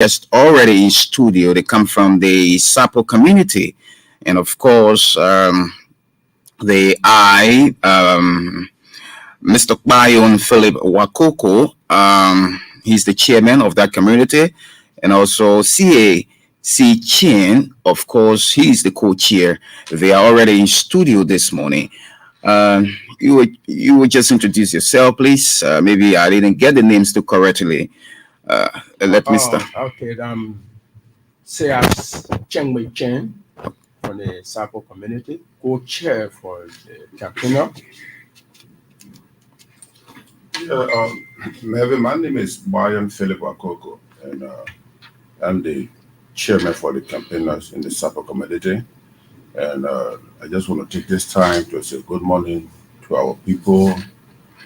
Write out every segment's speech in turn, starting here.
Just already in studio. They come from the Sapo community, and of course, Mr. Bayon Philip Wakoko. He's the chairman of that community, and also CAC Chin. Of course, he's the co-chair. They are already in studio this morning. You would just introduce yourself, please. Maybe I didn't get the names too correctly. Let me start. Okay. Say as Cheng Wei Chen from the Sapo community, co-chair for the campaigner. Mervyn, my name is Bayon Philip Wakoko, and I'm the chairman for the campaigners in the Sapo community. And I just want to take this time to say good morning to our people,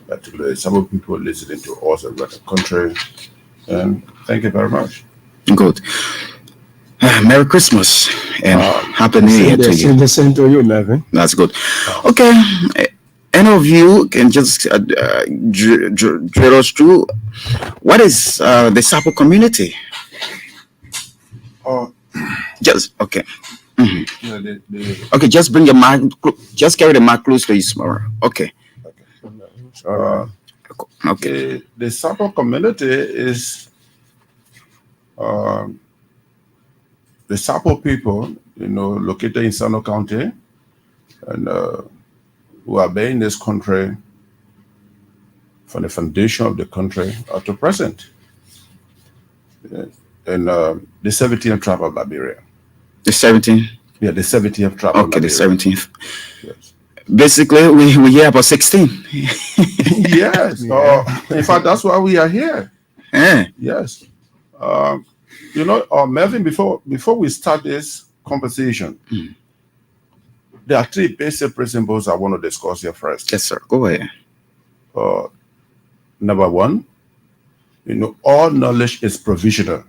particularly Sapo people listening to us around the country. And thank you very much. Good. Merry Christmas and Happy New Year to you. The same to you, Mervyn. That's good. Okay. Any of you can just drill us through what is the Sapo community? Just okay. Mm-hmm. Okay, just bring your mic. Just carry the mic close to you, small. Okay. Okay. The Sapo community is the Sapo people, located in Sano County, and who have been in this country from the foundation of the country up to present. And the 17th tribe of Liberia. The 17th? Yeah, the 17th tribe of Liberia. Okay, the 17th. Yes. Basically, we hear about 16. Yes. In fact, that's why we are here. Yeah. Yes. Melvin, before we start this conversation, there are three basic principles I want to discuss here first. Yes, sir. Go ahead. Number one, all knowledge is provisional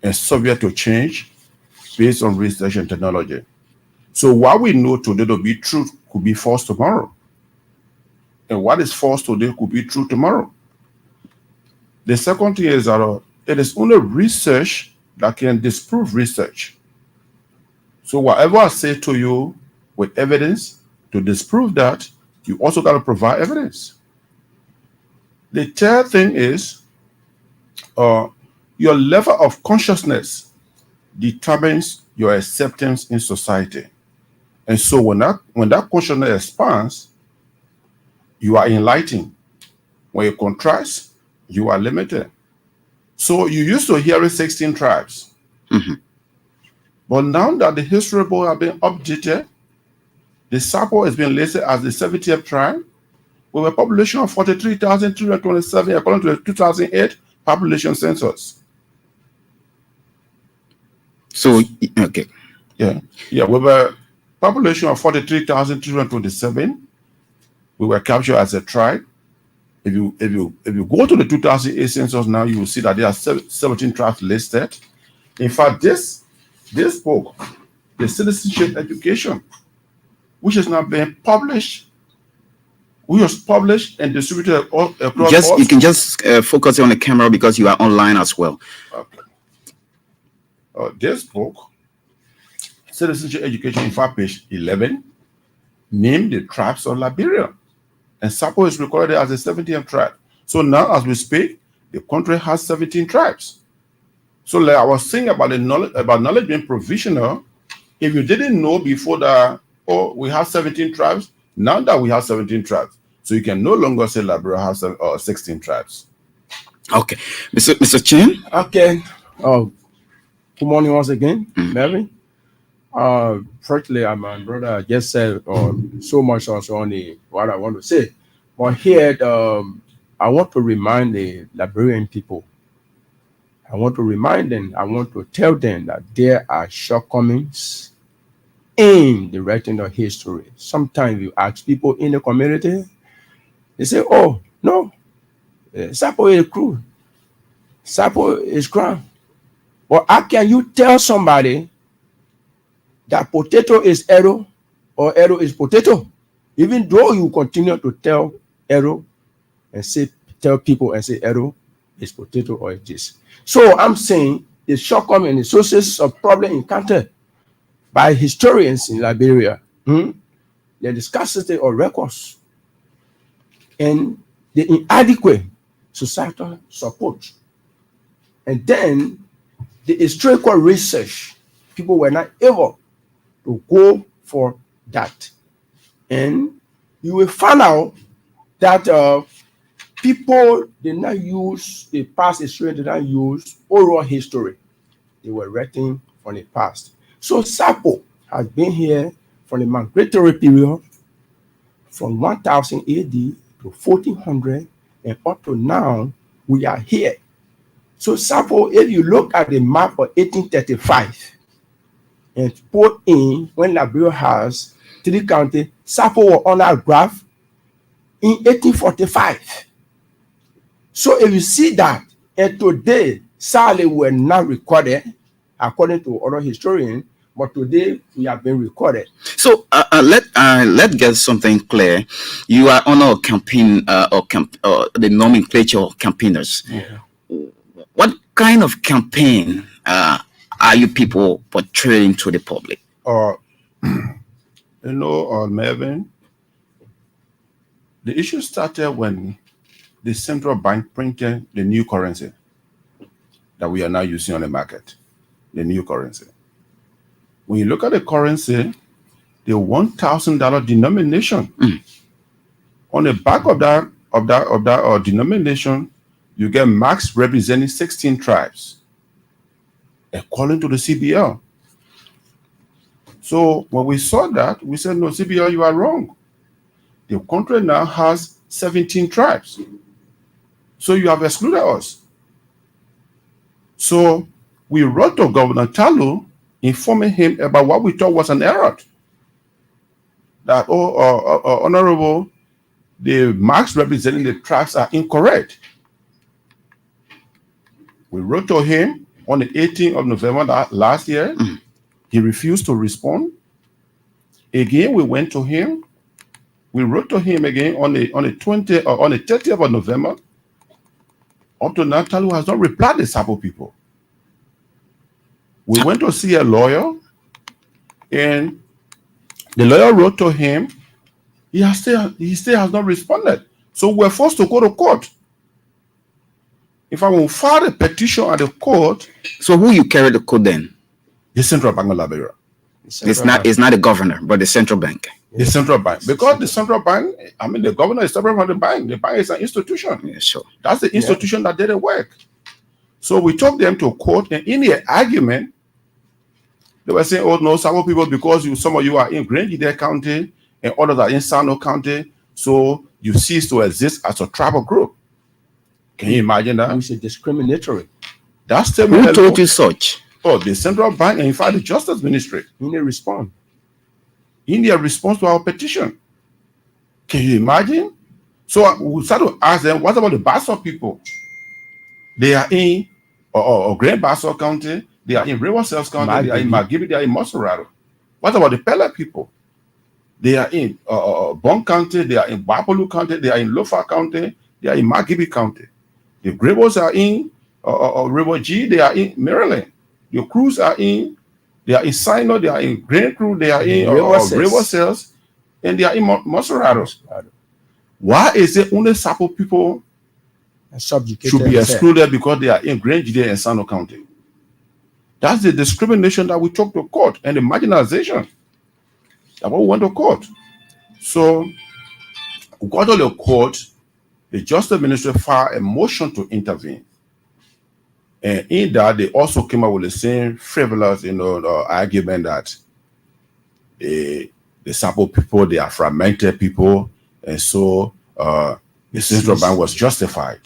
and subject to change based on research and technology. So what we know today to be true could be false tomorrow. And what is false today could be true tomorrow. The second thing is that it is only research that can disprove research. So whatever I say to you with evidence to disprove that, you also got to provide evidence. The third thing is your level of consciousness determines your acceptance in society. And so when that consciousness expands, you are enlightened. When you contrast, you are limited. So you used to hear 16 tribes. Mm-hmm. But now that the history book has been updated, the Sapo has been listed as the 70th tribe with a population of 43,327 according to the 2008 population census. So, okay. Yeah, with a population of 43,327, we were captured as a tribe. If you go to the 2008 census now, you will see that there are 17 tribes listed. In fact, this book, the Citizenship Education, which has now been published, which was published and distributed across You can just focus on the camera because you are online as well. Okay. This book, Citizenship Education, in fact, page 11, named the tribes of Liberia. And Sapo is recorded as the 70th tribe. So now, as we speak, the country has 17 tribes. So like I was saying about knowledge being provisional, if you didn't know before that, we have 17 tribes, now that we have 17 tribes, so you can no longer say Liberia has 16 tribes. Okay. Mr. Chin? Okay. Good morning once again, Mary. Firstly, my brother just said so much also on what I want to say. But here, I want to remind the Liberian people. I want to remind them, I want to tell them that there are shortcomings in the writing of history. Sometimes you ask people in the community, they say, oh, no, Sapo is crude. Sapo is crown. But how can you tell somebody that potato is arrow or arrow is potato? Even though you continue to tell arrow and tell people and say arrow, it's potato or it is. So I'm saying the shortcoming and the sources of problem encountered by historians in Liberia, the scarcity of records, and the inadequate societal support. And then the historical research, people were not able to go for that. And you will find out that people did not use the past history, did not use oral history. They were written from the past. So Sapo has been here from the migratory period from 1000 AD to 1400, and up to now, we are here. So Sapo, if you look at the map of 1835 and put in when Liberia has 3 counties, Sapo was on our graph in 1845. So if you see that, and today, Sale were not recorded, according to other historians, but today we have been recorded. So let's get something clear. You are on a campaign the nomenclature of campaigners. Yeah. What kind of campaign are you people portraying to the public? Melvin, the issue started when the central bank printed the new currency that we are now using on the market, the new currency. When you look at the currency, the $1,000 denomination, on the back of that denomination, you get marks representing 16 tribes, according to the CBL. So when we saw that, we said, no, CBL, you are wrong. The country now has 17 tribes. So you have excluded us. So we wrote to Governor Talu, informing him about what we thought was an error. That, Honorable, the marks representing the tribes are incorrect. We wrote to him on the 18th of November last year. He refused to respond. Again, we went to him. We wrote to him again on the 30th of November. Up to now, Talu has not replied to Sapo people. We went to see a lawyer, and the lawyer wrote to him. He still has not responded. So we're forced to go to court. If I will file a petition at the court. So who you carry the code then? The Central Bank of Liberia. It's not the governor, but the central bank. The central bank. Because the central bank, the governor is separate from the bank. The bank is an institution. Yeah, sure. That's the institution that did the work. So we took them to court, and in the argument, they were saying, oh, no, some people, because some of you are in Grangedale County and others are in Sano County, so you cease to exist as a tribal group. Can you imagine that? Which is discriminatory. That's Who told you such? Oh, the central bank and in fact the Justice Ministry. In their response to our petition. Can you imagine? So we started to ask them, what about the Basso people? They are in Grand Basso County, they are in River Sales County, they are in Magibi, they are in Mosorado. What about the Pella people? They are in Bon County, they are in Bapolu County, they are in Lofa County, they are in Magibi County. The Grebos are in River G, they are in Maryland. The Crews are in, they are in Sino, they are in Grand Crew, they are in River Sales, and they are in Mosorado. Why is it only Sapo people should be excluded because they are in Grangedale and Sano County? That's the discrimination that we took to court and the marginalization. That's what we went to court. So we got to the court, the Justice Ministry filed a motion to intervene. And in that, they also came up with the same frivolous, argument that the Sapo people, they are fragmented people, and so the central bank was justified.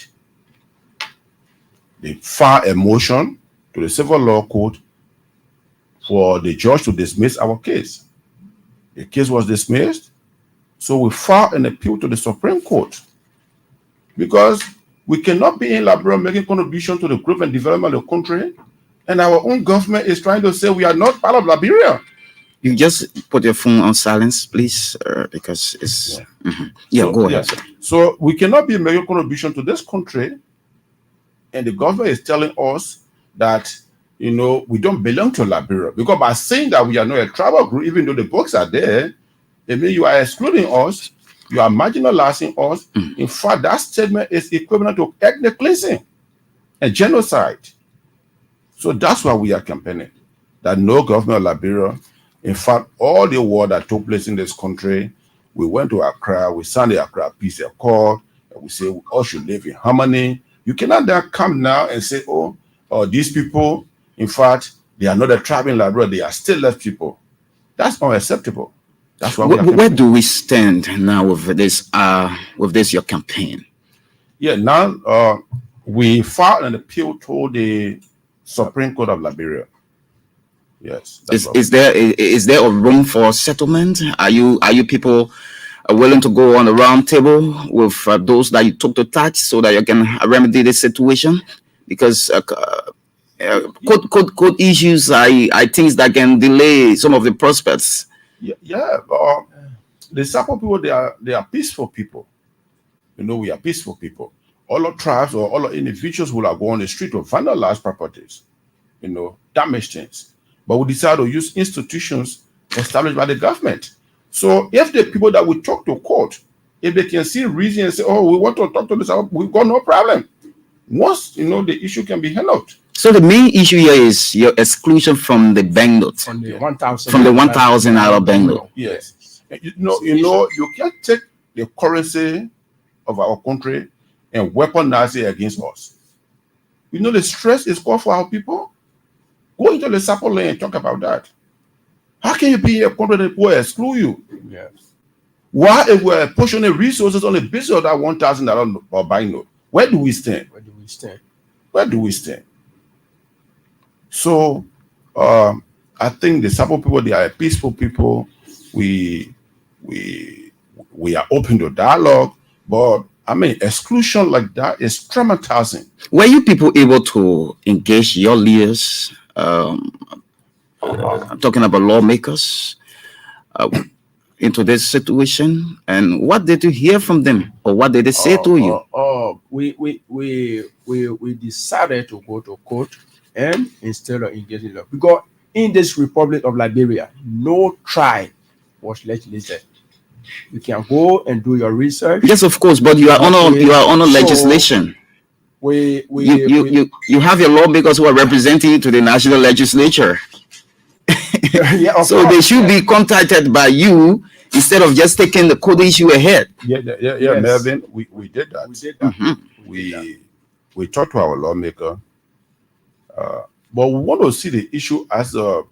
They filed a motion to the civil law court for the judge to dismiss our case. The case was dismissed, so we filed an appeal to the Supreme Court because we cannot be in Liberia making contribution to the growth and development of the country, and our own government is trying to say we are not part of Liberia. You just put your phone on silence, please, because it's... So, go ahead. So we cannot be making contribution to this country, and the government is telling us that, we don't belong to Liberia. Because by saying that we are not a tribal group, even though the books are there, it means you are excluding us, you are marginalizing us. In fact, that statement is equivalent to ethnic cleansing and genocide. So that's why we are campaigning that no government of Liberia. In fact, all the war that took place in this country, we went to Accra, we signed the Accra Peace Accord, and we say we all should live in harmony. You cannot then come now and say, oh, these people, in fact, they are not a tribe in Liberia, they are still left people. That's unacceptable. That's why where do we stand now with this your campaign? Yeah, now we filed an appeal to the Supreme Court of Liberia. Yes. Is there a room for settlement? Are you people willing to go on a round table with those that you took to touch so that you can remedy this situation? Because code issues are things that can delay some of the prospects. Yeah. The Sapo people, they are peaceful people. We are peaceful people. All our tribes or all our individuals will go on the street to vandalize properties, damage things. But we decide to use institutions established by the government. So if the people that we talk to court, if they can see reason and say, oh, we want to talk to this, we've got no problem. Once, the issue can be handled. So the main issue here is your exclusion from the bank note. From the 1,000. From the 1,000 bank note. Yes. You can't take the currency of our country and weaponize it against us. The stress is called for our people. Go into the Sapo lane and talk about that. How can you be a country that will exclude you? Yes. Why, if we're portioning resources on the basis of that $1,000 or buying note, where do we stand? Where do we stand? So, I think the Sapo people, they are peaceful people. We are open to dialogue, but exclusion like that is traumatizing. Were you people able to engage your leaders? I'm talking about lawmakers into this situation, and what did you hear from them, or what did they say to you? We decided to go to court, and instead of engaging them, because in this Republic of Liberia, no tribe was legislated. You can go and do your research. Yes, of course, but you are on legislation. You have your lawmakers who are representing you to the national legislature. Yeah, so they should be contacted by you instead of just taking the code issue ahead. Yeah, yes. Melvin, we did that. We talked to our lawmaker, but we want to see the issue as a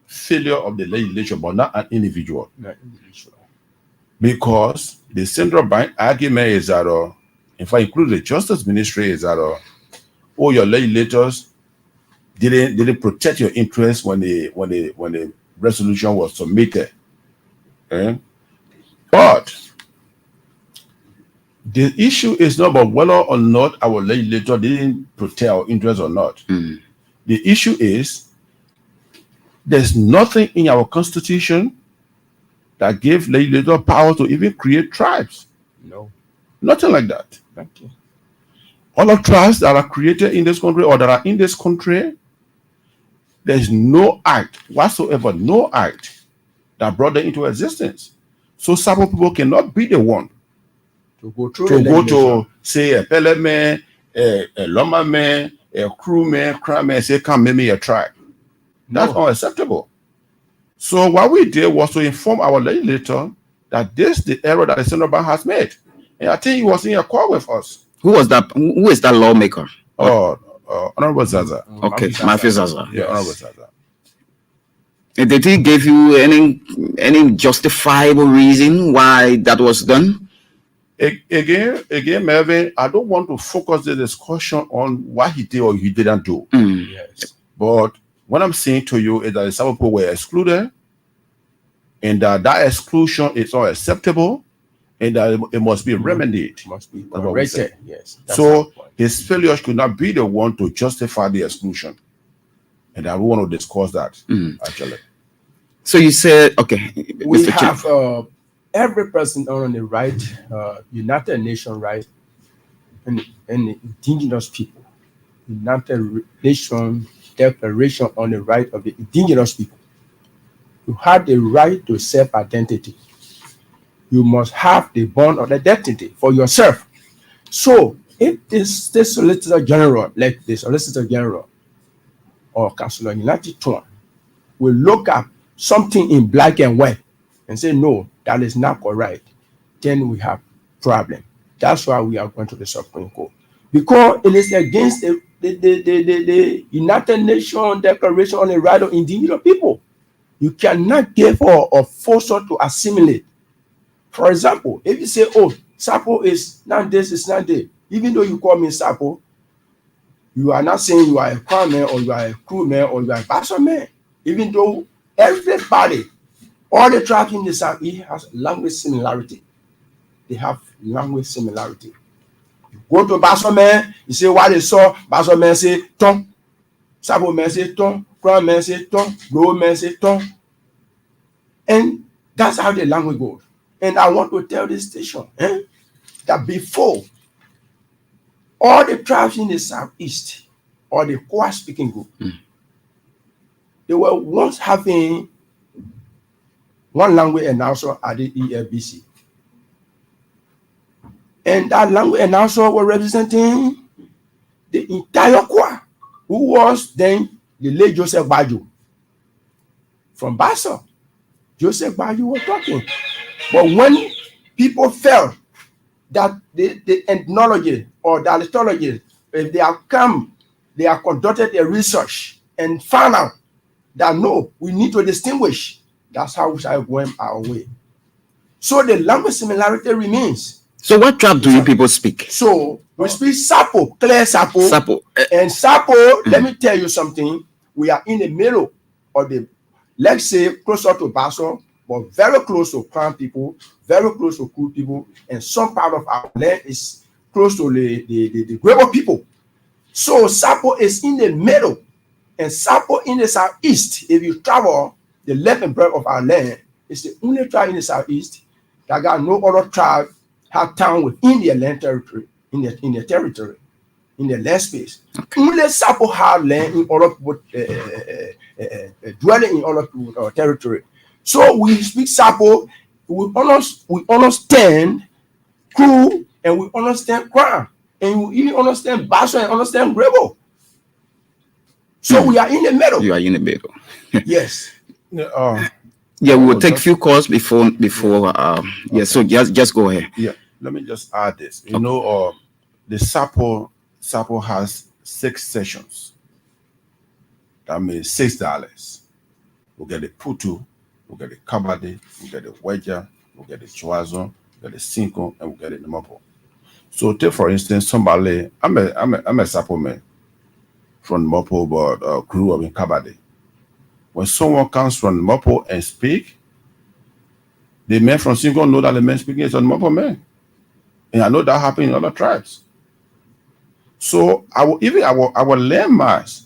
failure of the legislature, but not an individual. Because the central bank argument is that, in fact, including the Justice Ministry, is that all your legislators didn't protect your interests when the resolution was submitted. But the issue is not about whether or not our legislator didn't protect our interests or not. The issue is there's nothing in our constitution that gave legislator power to even create tribes. No. Nothing like that. Thank you. All the tribes that are created in this country or that are in this country, there's no act whatsoever, no act that brought them into existence. So Sapo people cannot be the one to go to say a Pele man, a Loma man, a crew man, crime man, say, come make me a tribe. That's unacceptable. So what we did was to inform our legislator that this is the error that the Central Bank has made. And I think he was in a call with us. Who was that? Who is that lawmaker? Honorable Zaza. Okay, Matthew Zaza. Yeah, Honorable Zaza. And did he give you any justifiable reason why that was done? Again, Melvin, I don't want to focus the discussion on what he did or he didn't do. Yes. But what I'm saying to you is that some people were excluded, and that exclusion is not acceptable, and that it must be remedied. Must be corrected. Yes. So his failure could not be the one to justify the exclusion. And I want to discuss that, actually. So you said, okay. We have every person on the right, United Nations right, and indigenous people United Nations Declaration on the Right of the Indigenous People. You have the right to self-identity. You must have the bond of identity for yourself. So if this Solicitor General, like the Solicitor General or Councillor United Tone, will look at something in black and white and say, no, that is not correct, then we have problem. That's why we are going to the Supreme Court. Because it is against the United Nations Declaration on the Right of Indigenous People. You cannot give or force her to assimilate. For example, if you say, oh, Sapo is not this, it's not that, even though you call me Sapo, you are not saying you are a crewman or you are a crewman or you are a basherman. Even though everybody, all the tribes in the Southeast has language similarity. They have language similarity. You go to basherman, you say what they saw, basherman say ton, Sapo man say ton, crewman say ton, Grow man say ton. And that's how the language goes. And I want to tell this station that before, all the tribes in the Southeast, or the Kwa speaking group, they were once having one language announcer at the ELBC. And that language announcer was representing the entire Kwa, who was then the late Joseph Baju from Bassa. Joseph Baju was talking. But when people felt that the ethnology or the archaeology, if they have come, they have conducted a research and found out that no, we need to distinguish. That's how we shall go our way. So the language similarity remains. So what tribe do you people speak? So we speak Sapo, clear Sapo. Sapo. And Sapo, let me tell you something. We are in the middle of the, let's say, closer to Basso, but very close to Crown people, very close to Kru people, and some part of our land is close to the Grebo people. So Sapo is in the middle, and Sapo in the southeast. If you travel the length and breadth of our land, it's the only tribe in the southeast that got no other tribe have town within their land territory, in their territory, in their land space. Okay. Only Sapo have land in other people, dwelling in other people territory. So we speak Sapo, we understand Kru, and we understand Crown, and we even understand Basso and understand Grebo. So we are in the middle. You are in the middle. Yes. Yeah, we will take few calls before. Yeah, so just go ahead. Yeah, let me just add this. You know, the Sapo has 6 sessions. That means $6. We'll get the Putu, we'll get the Kabade, we'll get the Weja, we'll get the Chuazo, we'll get the Cinco, and we'll get the Namapo. So take for instance somebody, I'm a Sapo man from Mopo, but grew up in Kabade. When someone comes from Mopo and speak, the men from Cinco know that the man speaking is a Mopo man. And I know that happens in other tribes. So our landmass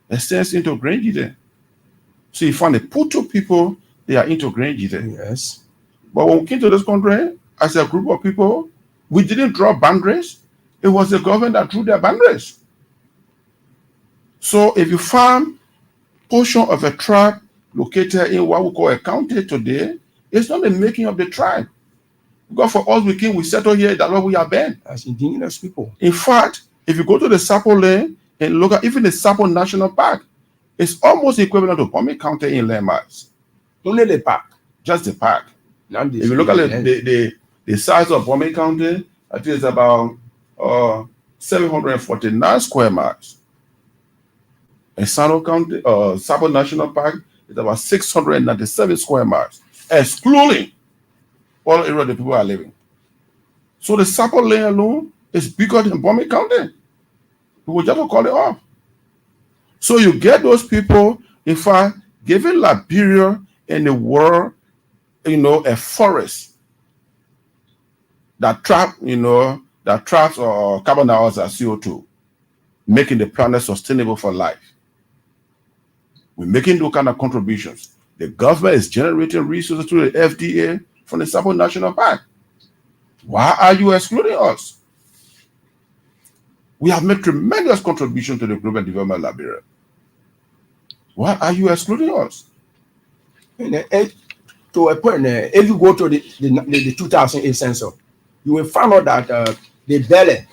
extends into Grangide. So you find the Putu people, they are into Grangide. Yes. But when we came to this country, as a group of people, we didn't draw boundaries. It was the government that drew their boundaries. So if you find portion of a tribe located in what we call a county today, it's not the making of the tribe. Because for us, we settle here, that's what we have been. As indigenous people. In fact, if you go to the Sapo land and look at even the Sapo National Park, it's almost equivalent to Pommy County in landmass. Only the park. Just the park. If you look at the size of Pommy County, I think it's about 749 square miles. In Sano County, Sapo National Park is about 697 square miles, excluding all areas the people are living. So the Sapo land alone is bigger than Pommy County. People just call it off. So you get those people, in fact, giving Liberia and the world, a forest that traps carbon dioxide, CO2, making the planet sustainable for life. We're making those kind of contributions. The government is generating resources through the FDA from the Sapo National Park. Why are you excluding us? We have made tremendous contribution to the global development Liberia. Why are you excluding us? And to a point, if you go to the 2008 census, you will find out that the belly,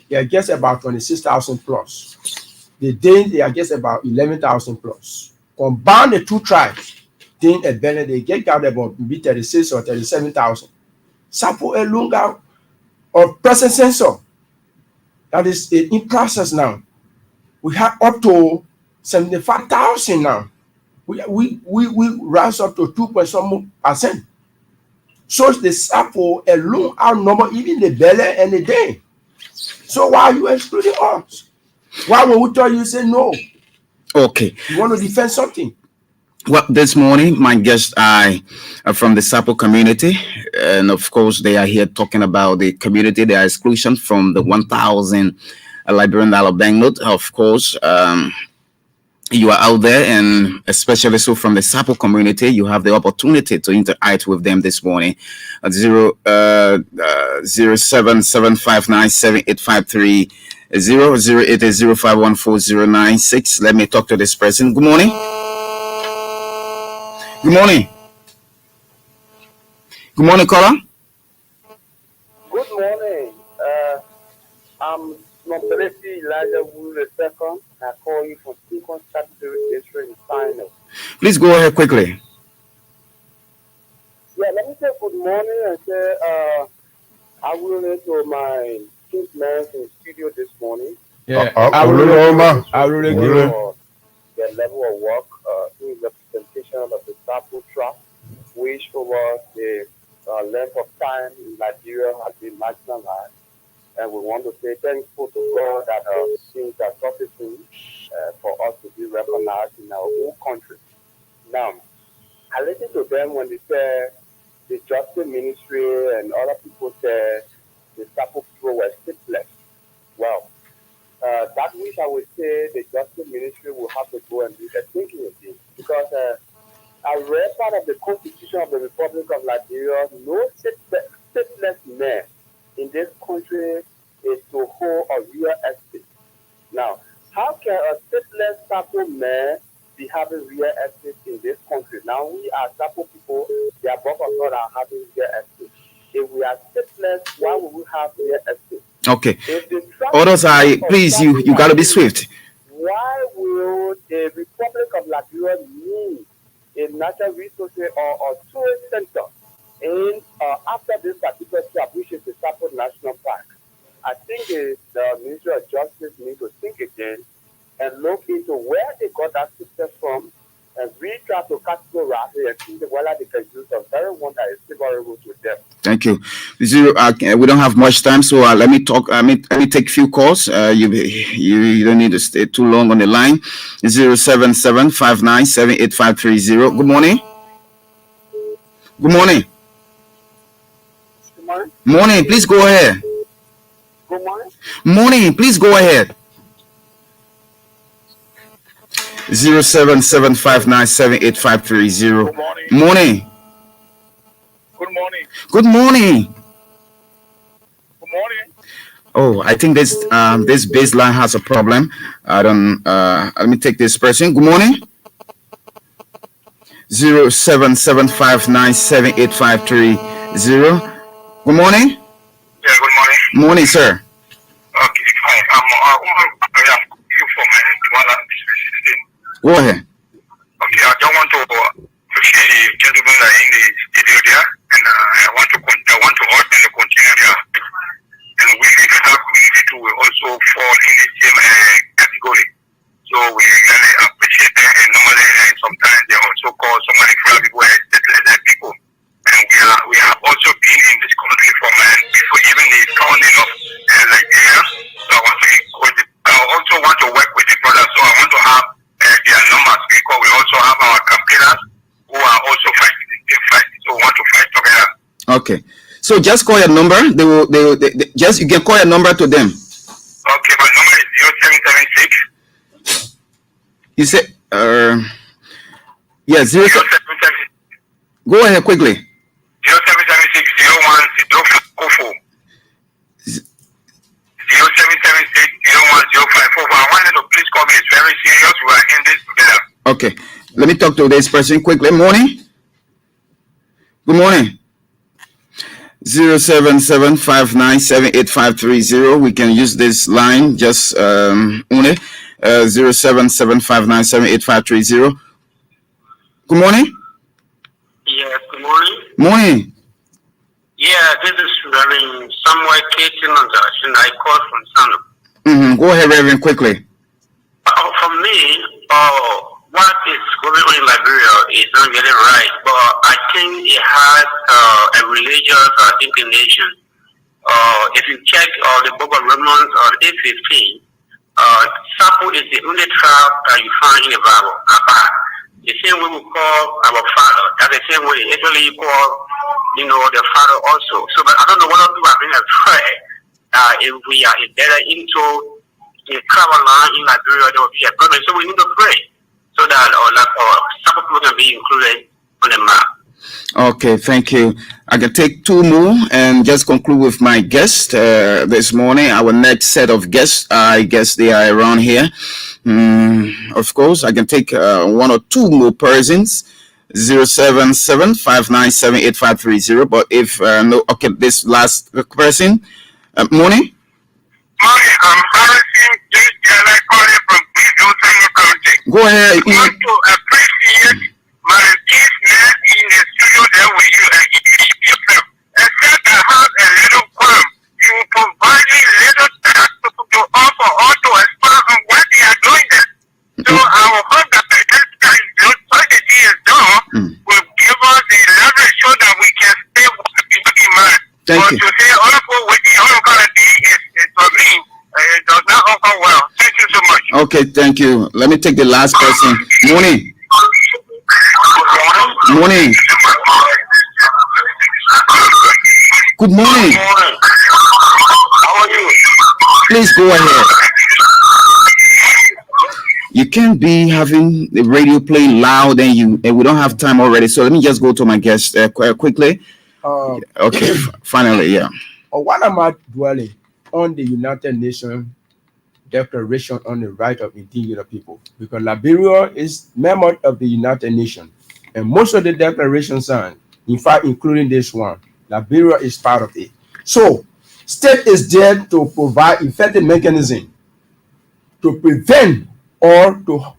they are just about 26,000 plus. The Dane, they are just about 11,000 plus. Combine the two tribes, Dane and Belly, they get out about maybe 36 or 37,000. Sapo Elunga of present census, that is in process now. We have up to 75,000 now. We rise up to 2%. So the Sapo alone outnumber even the Belly and the Dane. So why are you excluding us? Why would we tell you say no? Okay. You want to defend something? Well, this morning, my guests are from the Sapo community. And of course, they are here talking about the community, their exclusion from the 1,000 Liberian dollar banknote. Of course, you are out there, and especially so from the Sapo community, you have the opportunity to interact with them this morning at 077597853 Let me talk to this person. Good morning. Good morning. Good morning, caller. Good morning. I'm Montpellier Elijah Wood II. I call you from Sequence Category District in Final. Please go ahead quickly. Yeah, let me say good morning and say I will into my kinsmen in studio this morning. Yeah, I will remember. I really Really? For their level of work in representation of the Sapo Trust, which over the length of time in Nigeria has been marginalized. And we want to say thankful to God that things are surfacing for us to be recognized in our own country. Now, I listen to them when they say the Justice Ministry and other people say the Sapo people were stateless. Well, that which I would say the Justice Ministry will have to go and do their thinking again. Because I read part of the Constitution of the Republic of Nigeria, no stateless man in this country is to hold a real estate. Now, how can a stateless Sapo man be having real estate in this country? Now, we are Sapo people, they are both of us are having real estate. If we are stateless, why would we have real estate? Okay. If the Others are, please, you got to be swift. Why will the Republic of Liberia need a natural resource or a tourist center in after this particular trip, which is the Sapo National Park? I think the Ministry of Justice needs to think again and look into where they got that system from and we try to categorize it and see whether they can use the very one that is favorable to them. Thank you. Zero. We don't have much time, so let me talk. Let me take a few calls. You don't need to stay too long on the line. 077597853. Good morning. Good morning. Good morning. Morning. Please go ahead. Good morning. Morning. Please go ahead. 077597853. Good morning. Morning. Good morning. Good morning. Good morning. Oh, I think this baseline has a problem. I don't. Let me take this person. Good morning. 077597853. Good morning. Yeah, good morning. Morning, sir. Okay, fine. I'm you for my 116. Go ahead. Okay, I don't want to appreciate the gentlemen that are in the studio there, and I want to urge them to continue there. And we have community too will also fall in the same category. So we really appreciate them, and normally sometimes they also call somebody from people as people. And we have also been in this country from before even the founding of Nigeria. So I want to encourage it. I also want to work with the brothers, so I want to have their numbers because we also have our campaigners who are also fighting the same fight. So we want to fight together. Okay. So just call your number. They just you can call your number to them. Okay, my number is 0776. You say yeah, 0776 Go ahead quickly. 0776 01 044 0776 01 I wanted to please call me. It's very serious. We are in this together. Okay. Let me talk to this person quickly. Morning. Good morning. 07759788530. We can use this line just only. 07759788530. Good morning. Yes, good morning. Morning. Yeah, this is Reverend Samuel K. Timangas, and I called from Sano. Go ahead, Reverend, quickly. For me, what is going on in Liberia is not getting right, but I think it has a religious inclination. If you check the book of Romans 8:15, Sapo is the only tribe that you find in the Bible. The same way we call our father, that's the same way actually you call, the father also. So, but I don't know what people are being afraid if we are embedded into the travel line in Liberia, there will be a problem. So we need to pray so that some people can be included on the map. Okay, thank you. I can take two more and just conclude with my guest this morning. Our next set of guests, I guess they are around here. Of course, I can take one or two more persons. 07759788530. But if no, okay, this last person. Morning. Morning, I'm Harrison J. Jala calling from Bridgewater County. Go ahead. I want to appreciate my listener in the studio there with you and yourself. Except I have a little qualm. You provide little task to offer or to expand on what they are doing there. So I will hope that the next time those strategy is done will give us the leverage so that we can stay working in mind. Thank but you. to say all of what we all gonna do is for me, it does not offer well. Thank you so much. Okay, thank you. Let me take the last person. Morning. Morning. Good morning. How are you? Please go ahead. You can't be having the radio playing loud and we don't have time already. So let me just go to my guest quickly. Okay, finally, yeah. What am I dwelling on the United Nations Declaration on the Right of Indigenous People? Because Liberia is member of the United Nations, and most of the declarations are, in fact, including this one, Liberia is part of it. So, state is there to provide effective mechanism to prevent or to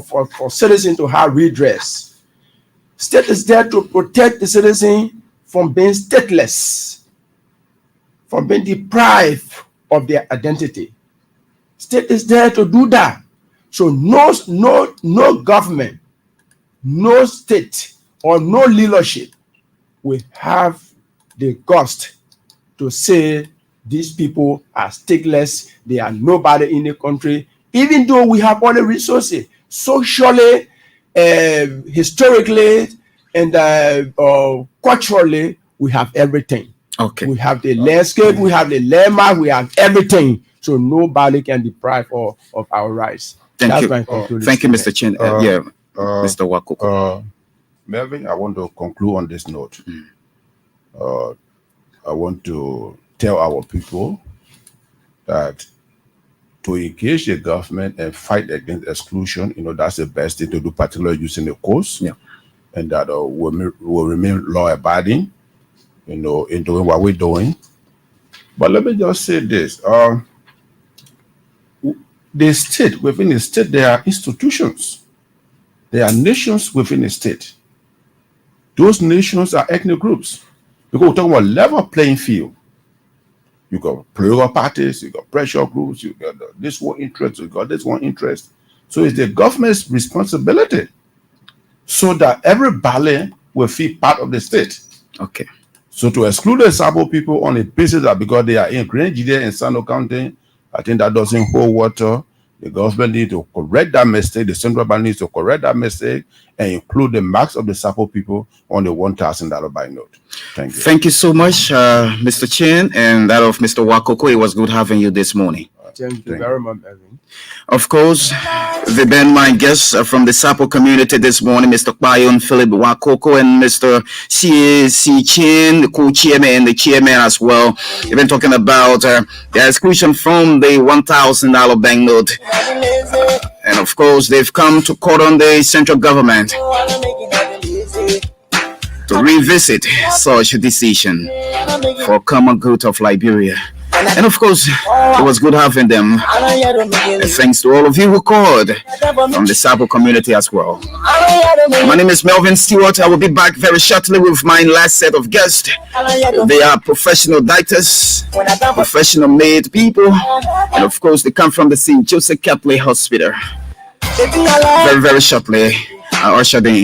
for citizens to have redress. State is there to protect the citizen from being stateless, from being deprived of their identity. State is there to do that. So no government, no state, or no leadership will have the guts to say these people are stateless, they are nobody in the country, even though we have all the resources, socially, historically, and culturally, we have everything. Okay. We have the landscape, we have the landmark, we have everything. So nobody can deprive of our rights. Thank you. Thank you, Mr. Chin. Mr. Wakuku. Melvin, I want to conclude on this note. I want to tell our people that to engage the government and fight against exclusion, that's the best thing to do, particularly using the courts. Yeah. And that will remain law-abiding, in doing what we're doing. But let me just say this. The state, within the state, there are institutions. There are nations within the state. Those nations are ethnic groups. Because we're talking about level playing field. You got political parties, you got pressure groups, you got this one interest, you got this one interest. So it's the government's responsibility so that everybody will feel part of the state. Okay. So to exclude the Sabo people on the basis that because they are in Nigeria and Sano County, I think that doesn't hold water. The government needs to correct that mistake. The central bank needs to correct that mistake and include the marks of the Sapo people on the $1,000 buy note. Thank you. Thank you so much, Mr. Chin, and that of Mr. Wakoko. It was good having you this morning. Thank you very much, Melvin. Of course, they've been my guests from the Sapo community this morning, Mr. Bayon Philip Wakoko and Mr. C.A.C. Chin, the co-chairman and the chairman as well. They've been talking about the exclusion from the $1,000 banknote. And of course, they've come to court on the central government to revisit such a decision for common good of Liberia. And of course, it was good having them. And thanks to all of you who called from the Sabo community as well. My name is Melvin Stewart. I will be back very shortly with my last set of guests. They are professional doctors, professional made people, and of course, they come from the St. Joseph Catholic Hospital. Very, very shortly, I usher them in.